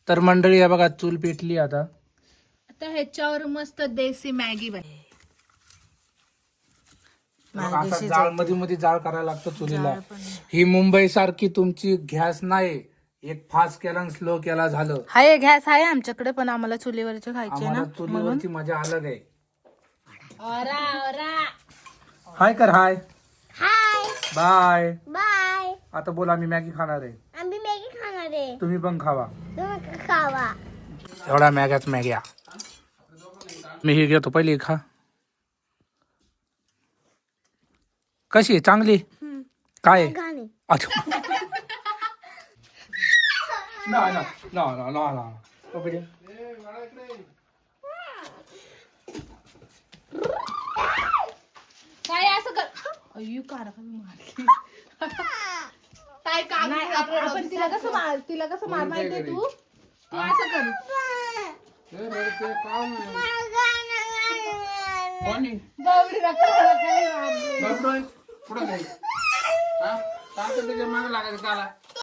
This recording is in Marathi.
तर मंडळी या बघा चूल पेटली आता. आता ह्याच्यावर मस्त देसी मॅगी असं जाळ मध्ये मध्ये जाळ करायला लागतं चुलीला. ही मुंबई सारखी तुमची गॅस नाही, एक फास्ट केला आणि स्लो केला झालं. हाय गॅस आहे आमच्याकडे, पण आम्हाला चुलीवरचे खायचे ना. आम्हाला चुलीवरची मजा अलग आहे. ओरा हाय कर, हाय हाय बाय. बाय. आता बोला आम्ही मॅगी खाणार आहे. आम्ही मॅगी खाणार आहे. तुम्ही पण खावा. तुम्ही खावा. एवढा मॅग्या. मी ही घेतो पहिली खा. कशी आहे? चांगली काय आहे? गाणे. अच्छा ना. काय असं कर. अय्यो कार मारली. काय काम आपण तिला कसं मार माहितीये तू असं कर. पुढे